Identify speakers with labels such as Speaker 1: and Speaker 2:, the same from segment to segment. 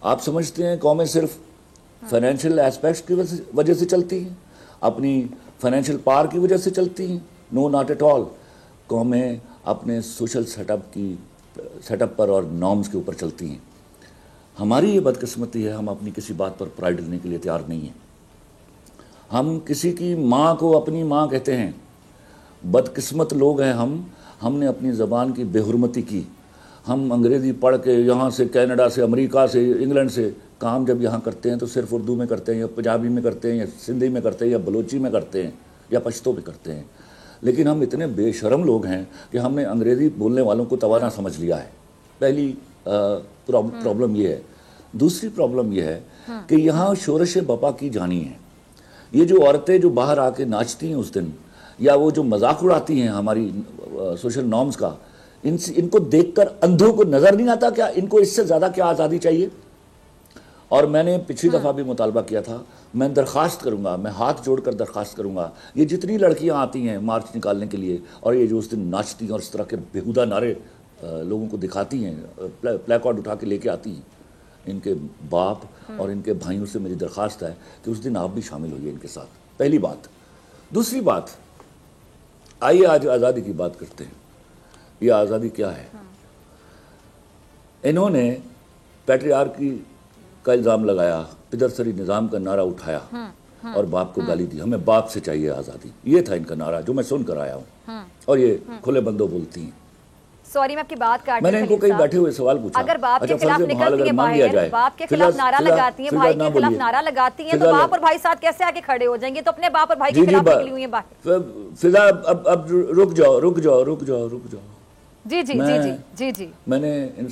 Speaker 1: آپ سمجھتے ہیں قومیں صرف فائنینشیل ایسپیکٹس کی وجہ سے چلتی ہیں, اپنی فائنینشیل پاور کی وجہ سے چلتی ہیں؟ نو ناٹ ایٹ آل. قومیں اپنے سوشل سیٹ اپ پر اور نارمز کے اوپر چلتی ہیں. ہماری یہ بدقسمتی ہے, ہم اپنی کسی بات پر پرائڈ لینے کے لیے تیار نہیں ہیں. ہم کسی کی ماں کو اپنی ماں کہتے ہیں. بدقسمت لوگ ہیں ہم نے اپنی زبان کی بے حرمتی کی. ہم انگریزی پڑھ کے یہاں سے کینیڈا سے امریکہ سے انگلینڈ سے کام جب یہاں کرتے ہیں تو صرف اردو میں کرتے ہیں یا پنجابی میں کرتے ہیں یا سندھی میں کرتے ہیں یا بلوچی میں کرتے ہیں یا پشتو میں کرتے ہیں. لیکن ہم اتنے بے شرم لوگ ہیں کہ ہم نے انگریزی بولنے والوں کو توانا سمجھ لیا ہے. پہلی پرابلم یہ ہے. دوسری پرابلم یہ ہے کہ یہاں شورش بپا کی جانی ہے. یہ جو عورتیں جو باہر آ کے ناچتی ہیں اس دن, یا وہ جو مذاق اڑاتی ہیں ہماری سوشل نارمز کا, ان کو دیکھ کر اندھوں کو نظر نہیں آتا کیا ان کو اس سے زیادہ کیا آزادی چاہیے؟ اور میں نے پچھلی دفعہ بھی مطالبہ کیا تھا, میں درخواست کروں گا, میں ہاتھ جوڑ کر درخواست کروں گا, یہ جتنی لڑکیاں آتی ہیں مارچ نکالنے کے لیے اور یہ جو اس دن ناچتی ہیں اور اس طرح کے بےہودہ نعرے لوگوں کو دکھاتی ہیں, پلے کارڈ اٹھا کے لے کے آتی ہیں, ان کے باپ اور ان کے بھائیوں سے میری درخواست ہے کہ اس دن آپ بھی شامل ہوئیے ان کے ساتھ. پہلی بات. دوسری بات, آئیے آج آزادی کی بات کرتے ہیں. یہ آزادی کیا ہے؟ انہوں نے پیٹریارکی کا الزام لگایا, پدرسری نظام کا نعرہ اٹھایا اور باپ کو گالی دی. ہمیں باپ سے چاہیے آزادی, یہ تھا ان کا نعرہ جو میں سن کر آیا ہوں. اور یہ کھلے بندوں بولتی ہیں.
Speaker 2: سوری میں آپ کی بات کاٹ
Speaker 1: میں نے ان کو کئی بیٹھے ہوئے سوال پوچھا,
Speaker 2: اگر باپ کے خلاف نکلتی ہیں باہر, باپ کے خلاف نعرہ لگاتی ہیں, بھائی کے خلاف نعرہ لگاتی ہیں, تو باپ اور بھائی ساتھ کیسے آگے کھڑے ہو جائیں گے؟ تو اپنے باپ اور بھائی کے خلاف نکلی ہوئی ہیں باہر.
Speaker 1: فضا اب رک جاؤ.
Speaker 2: جی جی جی جی جی جی
Speaker 1: میں نے ان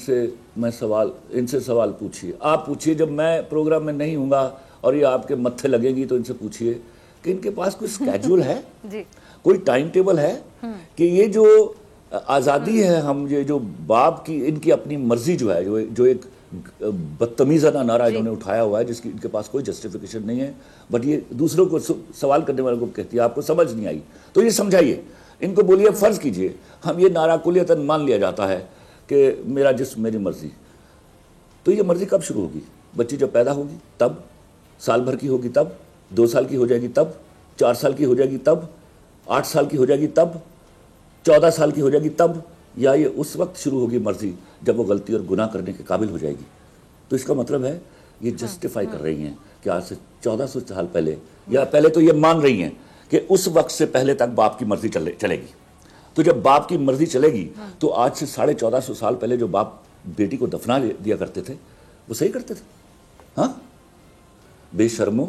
Speaker 1: سے سوال پوچھیے, آپ پوچھیے, جب میں پروگرام میں نہیں ہوں گا اور یہ آپ کے متھے لگیں گی تو ان سے پوچھیے کہ ان کے پاس کوئی سکیجول ہے, کوئی ٹائم ٹیبل ہے کہ یہ جو آزادی ہے, ہم یہ جو باپ کی ان کی اپنی مرضی جو ہے, جو ایک بدتمیزانہ نعرہ انہوں نے اٹھایا ہوا ہے جس کی ان کے پاس کوئی جسٹیفیکیشن نہیں ہے, بٹ یہ دوسروں کو سوال کرنے والوں کو کہتی ہے آپ کو سمجھ نہیں آئی تو یہ سمجھائیے. ان کو بولیے, فرض کیجئے ہم یہ نعرہ کلیتاً مان لیا جاتا ہے کہ میرا جسم میری مرضی, تو یہ مرضی کب شروع ہوگی؟ بچی جب پیدا ہوگی تب, سال بھر کی ہوگی تب, 2 سال کی ہو جائے گی تب, 4 سال کی ہو جائے گی تب, 8 سال کی ہو جائے گی تب, 14 سال کی ہو جائے گی تب, یا یہ اس وقت شروع ہوگی مرضی جب وہ غلطی اور گناہ کرنے کے قابل ہو جائے گی؟ تو اس کا مطلب ہے یہ جسٹیفائی کر رہی ہیں کہ آج سے 1400 سال پہلے, یا پہلے تو یہ مان رہی ہیں کہ اس وقت سے پہلے تک باپ کی مرضی چلے گی. تو جب باپ کی مرضی چلے گی تو آج سے 1450 سال پہلے جو باپ بیٹی کو دفنا دیا کرتے تھے وہ صحیح کرتے تھے؟ ہاں, بے شرمو.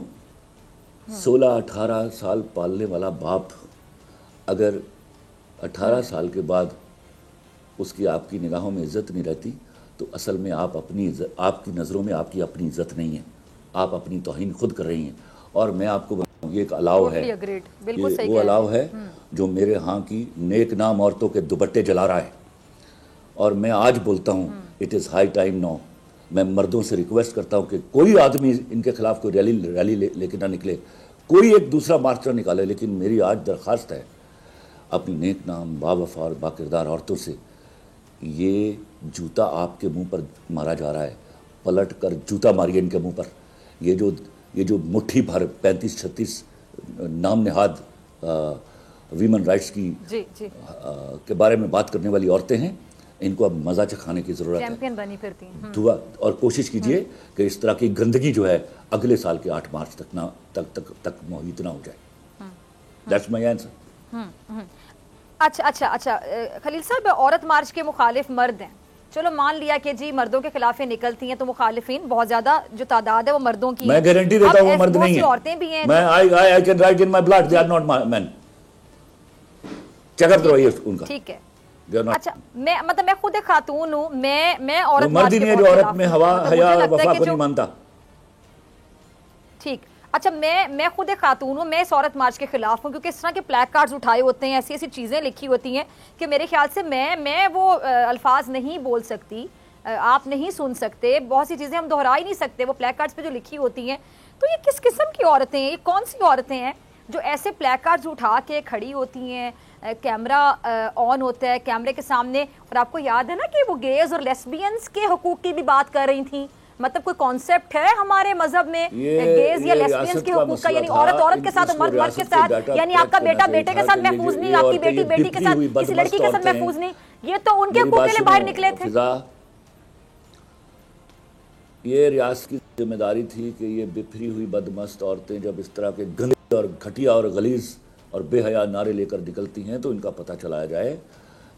Speaker 1: 16-18 سال پالنے والا باپ اگر 18 سال کے بعد اس کی آپ کی نگاہوں میں عزت نہیں رہتی تو اصل میں آپ کی نظروں میں آپ کی اپنی عزت نہیں ہے, آپ اپنی توہین خود کر رہی ہیں. اور میں آپ کو یہ ایک الاؤ ہے, یہ وہ الاؤ ہے جو میرے ہاں کی نیک نام عورتوں کے دوپٹے جلا رہا ہے. اور میں آج بولتا ہوں اٹ از ہائی ٹائم نو. میں مردوں سے ریکویسٹ کرتا ہوں کہ کوئی آدمی ان کے خلاف کوئی ریلی لے کے نہ نکلے, کوئی ایک دوسرا مارچ نہ نکالے, لیکن میری آج درخواست ہے اپنی نیک نام باوفا اور باکردار عورتوں سے, یہ جوتا آپ کے منہ پر مارا جا رہا ہے, پلٹ کر جوتا ماریے ان کے منہ پر. یہ جو مٹھی بھر 35-36 نام نہاد ویمن رائٹس کی کے بارے میں بات کرنے والی عورتیں ہیں, ان کو اب مزہ چکھانے کی ضرورت ہے.
Speaker 2: چیمپئن بنی پھرتی ہیں.
Speaker 1: دعا اور کوشش کیجئے کہ اس طرح کی گندگی جو ہے اگلے سال کے 8 مارچ تک محیط نہ ہو جائے. That's my answer.
Speaker 2: اچھا خلیل صاحب, عورت مارچ کے مخالف مرد ہیں, چلو مان لیا کہ جی مردوں کے خلاف نکلتی ہیں تو مخالفین بہت زیادہ جو تعداد ہے وہ مردوں کی.
Speaker 1: میں گارنٹی دیتا ہوں وہ مرد نہیں ہیں.
Speaker 2: عورتیں بھی ہیں.
Speaker 1: میں I can write in my blood they are not men. Check up کروائیے ان کا.
Speaker 2: ٹھیک ہے. اچھا میں خود ایک خاتون ہوں, میں عورت
Speaker 1: مرد ہی نہیں ہے جو عورت میں ہوا حیا اور وفا کو نہیں مانتا.
Speaker 2: ٹھیک. اچھا میں خود ایک خاتون ہوں, میں اس عورت مارچ کے خلاف ہوں, کیونکہ اس طرح کے پلیک کارڈز اٹھائے ہوتے ہیں, ایسی چیزیں لکھی ہوتی ہیں کہ میرے خیال سے میں وہ الفاظ نہیں بول سکتی, آپ نہیں سن سکتے, بہت سی چیزیں ہم دہرا ہی نہیں سکتے وہ پلیک کارڈز پہ جو لکھی ہوتی ہیں. تو یہ کس قسم کی عورتیں ہیں, یہ کون سی عورتیں ہیں جو ایسے پلیک کارڈز اٹھا کے کھڑی ہوتی ہیں, کیمرہ آن ہوتا ہے کیمرے کے سامنے, اور آپ کو یاد ہے نا کہ وہ گیز اور لیسبینز کے حقوق کی بھی بات کر رہی تھیں, مطلب کوئی کانسیپٹ ہے ہمارے مذہب میں گیز یا لیسبینز کے حقوق کا, یعنی عورت کے ساتھ, مرد مرد کے ساتھ, یعنی آپ کا بیٹا بیٹے کے ساتھ محفوظ نہیں, آپ کی بیٹی بیٹی کے ساتھ, کسی لڑکی کے ساتھ محفوظ نہیں, یہ تو ان کے حقوق کے لیے باہر نکلے تھے.
Speaker 1: یہ ریاست کی ذمہ داری تھی کہ یہ بکھری ہوئی بدمست عورتیں جب اس طرح کے گندے اور گھٹیا اور غلیظ اور بے حیا نعرے لے کر نکلتی ہیں تو ان کا پتہ چلایا جائے,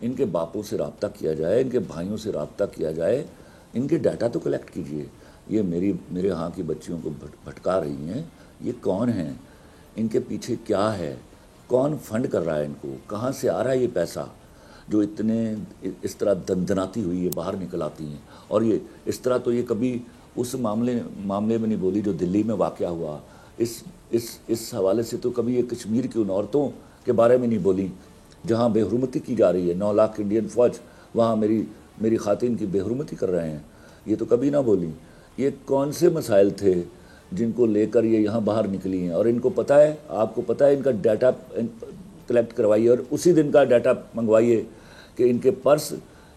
Speaker 1: ان کے باپوں سے رابطہ کیا جائے, ان کے بھائیوں سے رابطہ کیا جائے, ان کے ڈیٹا تو کلیکٹ کیجئے. یہ میرے ہاں کی بچیوں کو بھٹکا رہی ہیں, یہ کون ہیں, ان کے پیچھے کیا ہے, کون فنڈ کر رہا ہے ان کو, کہاں سے آ رہا ہے یہ پیسہ جو اتنے اس طرح دندناتی ہوئی یہ باہر نکل آتی ہیں. اور یہ اس طرح تو یہ کبھی اس معاملے میں نہیں بولی جو دلی میں واقعہ ہوا, اس حوالے سے تو کبھی یہ کشمیر کی ان عورتوں کے بارے میں نہیں بولی جہاں بے حرمتی کی جا رہی ہے. 9 لاکھ انڈین فوج وہاں میری خواتین کی بے حرمتی کر رہے ہیں, یہ تو کبھی نہ بولی. یہ کون سے مسائل تھے جن کو لے کر یہ یہاں باہر نکلی ہیں؟ اور ان کو پتہ ہے, آپ کو پتہ ہے, ان کا ڈیٹا کلیکٹ کروائیے اور اسی دن کا ڈیٹا منگوائیے کہ ان کے پرس,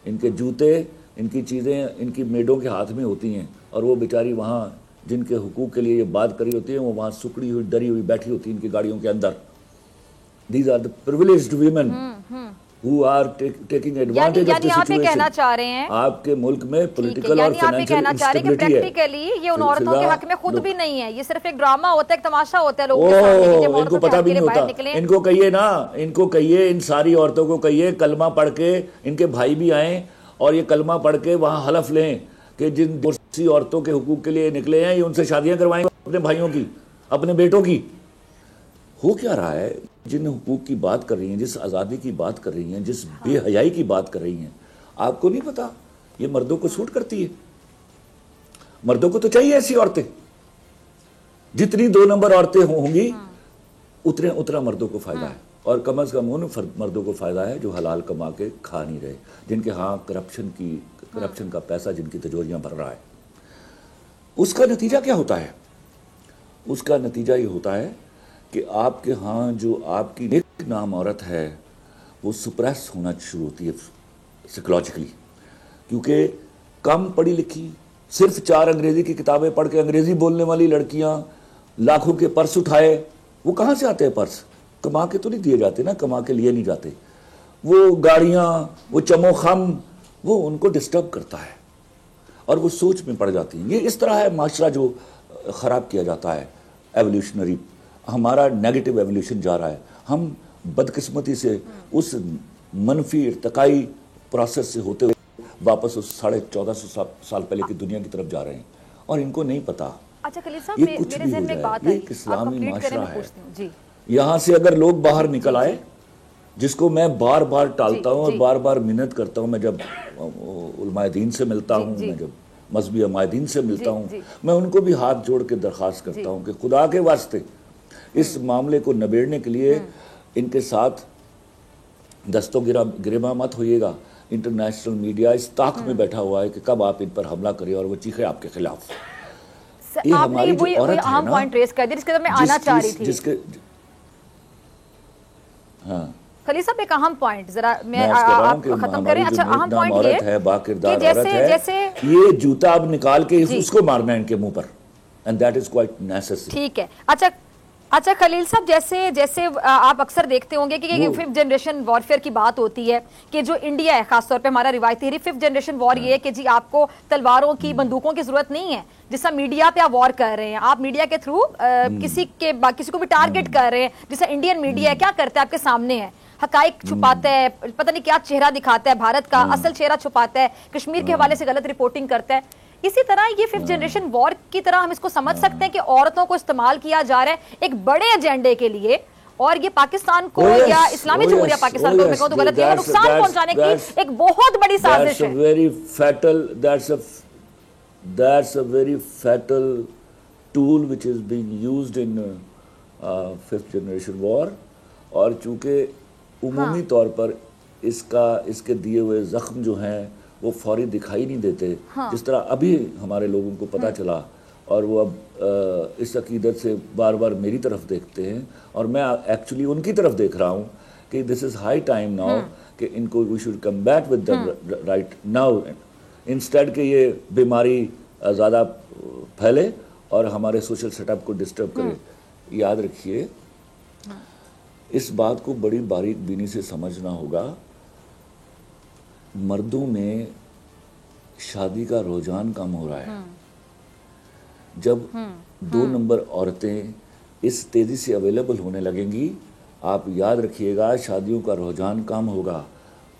Speaker 1: ان کے جوتے, ان کی چیزیں ان کی میڈوں کے ہاتھ میں ہوتی ہیں, اور وہ بیچاری وہاں جن کے حقوق کے لیے یہ بات کری ہوتی ہیں وہ وہاں سکڑی ہوئی ڈری ہوئی بیٹھی ہوتی ہیں ان کی گاڑیوں کے اندر. These are the privileged women who are taking advantage of the
Speaker 2: آپ یہ کہنا چاہ رہے ہیں
Speaker 1: آپ کے ملک میں پولیٹیکل اور فائنینشیل انسٹیبلٹی ہے.
Speaker 2: پریکٹیکلی یہ ان عورتوں کے حق میں خود بھی نہیں ہے, یہ صرف ایک ڈرامہ ہوتا ہے, ایک تماشا ہوتا ہے لوگوں کے سامنے.
Speaker 1: ان کو پتہ بھی نہیں ہوتا. ان کو کہیے نا, ان کو کہیے, ان ساری عورتوں کو کہیے کلمہ پڑھ کے, ان کے بھائی بھی آئیں اور یہ کلمہ پڑھ کے وہاں حلف لیں کہ جن دوسری عورتوں کے حقوق کے لیے نکلے ہیں یہ ان سے شادیاں کروائیں اپنے بھائیوں کی, اپنے بیٹوں کی. ہو کیا رہا ہے؟ جن حقوق کی بات کر رہی ہیں, جس آزادی کی بات کر رہی ہیں, جس بے حیائی کی بات کر رہی ہیں, آپ کو نہیں پتا یہ مردوں کو سوٹ کرتی ہے؟ مردوں کو تو چاہیے ایسی عورتیں, جتنی 2 نمبر عورتیں ہوں گی اتنا مردوں کو فائدہ ہے, اور کم از کم ان مردوں کو فائدہ ہے جو حلال کما کے کھا نہیں رہے, جن کے ہاں کرپشن کا پیسہ جن کی تجوریاں بھر رہا ہے. اس کا نتیجہ کیا ہوتا ہے؟ اس کا نتیجہ یہ ہوتا ہے کہ آپ کے ہاں جو آپ کی نیک نام عورت ہے وہ سپریس ہونا شروع ہوتی ہے سائیکولوجیکلی, کیونکہ کم پڑھی لکھی, صرف 4 انگریزی کی کتابیں پڑھ کے انگریزی بولنے والی لڑکیاں لاکھوں کے پرس اٹھائے. وہ کہاں سے آتے ہیں پرس؟ کما کے تو نہیں دیے جاتے نا, کما کے لیے نہیں جاتے. وہ گاڑیاں, وہ چمو خم, وہ ان کو ڈسٹرب کرتا ہے اور وہ سوچ میں پڑ جاتی ہیں. یہ اس طرح ہے معاشرہ جو خراب کیا جاتا ہے. ایولیوشنری ہمارا نیگیٹو ایولیوشن جا رہا ہے. ہم بدقسمتی سے اس منفی ارتقائی پروسیس سے ہوتے ہوئے واپس اس 1450 سال پہلے کی دنیا کی طرف جا رہے ہیں, اور ان کو نہیں پتا.
Speaker 2: اچھا خلیل صاحب,
Speaker 1: یہ کچھ بھی ہو جائے, یہ ایک اسلامی معاشرہ ہے. یہاں سے اگر لوگ باہر نکل آئے, جس کو میں بار بار ٹالتا ہوں اور بار بار منت کرتا ہوں, میں جب علماء دین سے ملتا ہوں, میں جب مذہبی علماء دین سے ملتا ہوں, میں ان کو بھی ہاتھ جوڑ کے درخواست کرتا ہوں کہ خدا کے واسطے اس معاملے کو نبیڑنے کے لیے ان کے ساتھ دستوں گریباں مت ہوئیے گا. انٹرنیشنل میڈیا اس طاق میں بیٹھا ہوا ہے کہ کب آپ ان پر حملہ کریں اور وہ چیخے آپ کے خلاف. یہ ہماری جو عورت ہے نا,
Speaker 2: پوائنٹ ریز کر دیا جس کے میں آنا چاہ رہی تھی.
Speaker 1: ہاں
Speaker 2: خلیل صاحب, ایک اہم پوائنٹ ذرا میں آپ ختم کریں. اچھا اہم پوائنٹ یہ
Speaker 1: ہے, باکردار عورت ہے, یہ جوتا اب نکال کے اس کو مارنا ہے ان کے منہ پر, and that is quite necessary.
Speaker 2: ٹھیک ہے. اچھا خلیل صاحب, جیسے آپ اکثر دیکھتے ہوں گے کہ 5th جنریشن وارفیئر کی بات ہوتی ہے کہ جو انڈیا ہے خاص طور پہ ہمارا روایتی 5th جنریشن وار یہ ہے کہ جی آپ کو تلواروں کی, بندوقوں کی ضرورت نہیں ہے. جس طرح میڈیا پہ آپ وار کر رہے ہیں, آپ میڈیا کے تھرو کسی کو بھی ٹارگٹ کر رہے ہیں. جیسا انڈین میڈیا ہے, کیا کرتا ہے آپ کے سامنے ہے, حقائق چھپاتا ہے, پتہ نہیں کیا چہرہ دکھاتا ہے بھارت کا, اصل چہرہ چھپاتا ہے, کشمیر کے حوالے سے غلط رپورٹنگ کرتا ہے. اسی طرح یہ 5th جنریشن وار کی طرح ہم اس کو سمجھ سکتے ہیں کہ عورتوں کو استعمال کیا جا رہا ہے ایک بڑے ایجنڈے کے لیے, اور یہ پاکستان کو یا اسلامی جمہوریہ پاکستان کو میں کہوں تو غلط ہے, نقصان پہنچانے کی ایک بہت بڑی سازش ہے.
Speaker 1: That's a very fatal tool which is being used in 5th generation war. اور چونکہ عمومی طور پر اس کے دیے ہوئے زخم جو ہیں وہ فوری دکھائی نہیں دیتے, جس طرح ابھی ہمارے لوگوں کو پتہ چلا, اور وہ اب اس عقیدت سے بار بار میری طرف دیکھتے ہیں, اور میں ایکچولی ان کی طرف دیکھ رہا ہوں کہ this is high time now کہ ان کو we should come back with the right now, instead کہ یہ بیماری زیادہ پھیلے اور ہمارے سوشل سیٹ اپ کو ڈسٹرب کرے. یاد رکھیے اس بات کو بڑی باریک بینی سے سمجھنا ہوگا. مردوں میں شادی کا رجحان کم ہو رہا ہے. جب 2 نمبر عورتیں اس تیزی سے اویلیبل ہونے لگیں گی, آپ یاد رکھیے گا شادیوں کا رجحان کم ہوگا.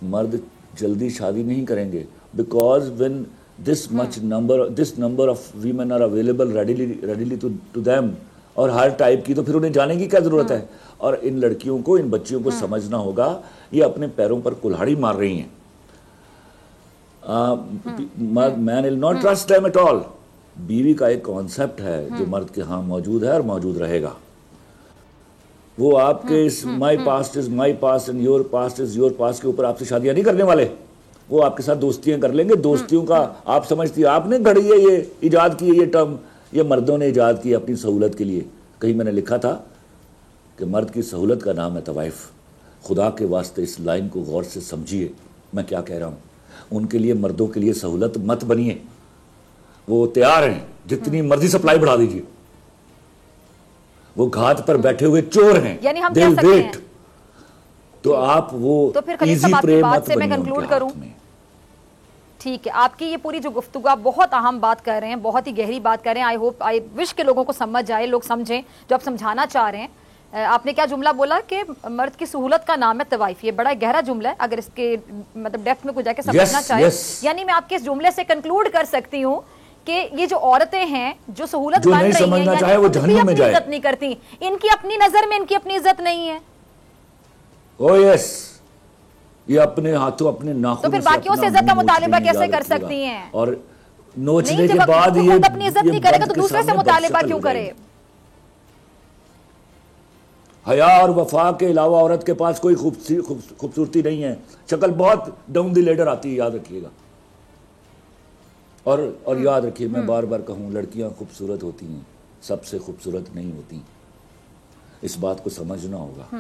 Speaker 1: مرد جلدی شادی نہیں کریں گے, because when this number of women are available readily to them, اور ہر ٹائپ کی, تو پھر انہیں جانے کی کیا ضرورت ہے. اور ان لڑکیوں کو, ان بچیوں کو سمجھنا ہوگا یہ اپنے پیروں پر کلہاڑی مار رہی ہیں. Man will not trust them at all. بیوی کا ایک کانسیپٹ ہے جو مرد کے ہاں موجود ہے اور موجود رہے گا. وہ آپ کے اس my past is my past and your past is your past کے اوپر آپ سے شادیاں نہیں کرنے والے. وہ آپ کے ساتھ دوستیاں کر لیں گے. دوستیوں کا آپ سمجھتی ہیں آپ نے گھڑی ہے, یہ ایجاد کی ہے یہ ٹرم, یہ مردوں نے ایجاد کی اپنی سہولت کے لیے. کہیں میں نے لکھا تھا کہ مرد کی سہولت کا نام ہے طوائف. خدا کے واسطے اس لائن کو غور سے سمجھیے میں کیا کہہ رہا ہوں. ان کے لیے, مردوں کے لیے سہولت مت بنیے. وہ تیار ہیں جتنی مرضی سپلائی بڑھا دیجیے. وہ گھات پر بیٹھے ہوئے چور ہیں,
Speaker 2: یعنی ہم کہہ سکتے ہیں.
Speaker 1: تو آپ وہ ایزی پرے مت بنیے ان کے ہاتھ میں.
Speaker 2: ٹھیک ہے, آپ کی یہ پوری جو گفتگو, آپ بہت اہم بات کر رہے ہیں, بہت ہی گہری بات کر رہے ہیں. آئی وش کہ لوگوں کو سمجھ آئے, لوگ سمجھیں جو آپ سمجھانا چاہ رہے ہیں. آپ نے کیا جملہ بولا کہ مرد کی سہولت کا نام ہے طوائف. یہ بڑا گہرا جملہ ہے, اگر اس کے مطلب ڈیپتھ میں کوئی جا کے سمجھنا چاہے. یعنی میں آپ کے اس جملے سے کنکلوڈ کر سکتی ہوں کہ یہ جو عورتیں ہیں جو سہولت بن رہی ہیں, وہ جہنم میں جائے, عزت نہیں کرتی. ان کی اپنی نظر میں ان کی اپنی عزت نہیں ہے.
Speaker 1: او یس, یہ اپنے ہاتھوں اپنے ناخنوں
Speaker 2: تو پھر باقیوں سے عزت کا مطالبہ کیسے کر سکتی ہیں؟
Speaker 1: اور نوچنے کے بعد یہ
Speaker 2: اپنی عزت نہیں کرے گا تو دوسرے سے مطالبہ کیوں کرے؟
Speaker 1: حیا اور وفا کے علاوہ عورت کے پاس کوئی خوبصورتی نہیں ہے. شکل بہت ڈاؤن دی لیڈر آتی ہے, یاد رکھیے گا. اور یاد رکھیے, میں بار بار کہوں, لڑکیاں خوبصورت ہوتی ہیں, سب سے خوبصورت نہیں ہوتی. اس بات کو سمجھنا ہوگا.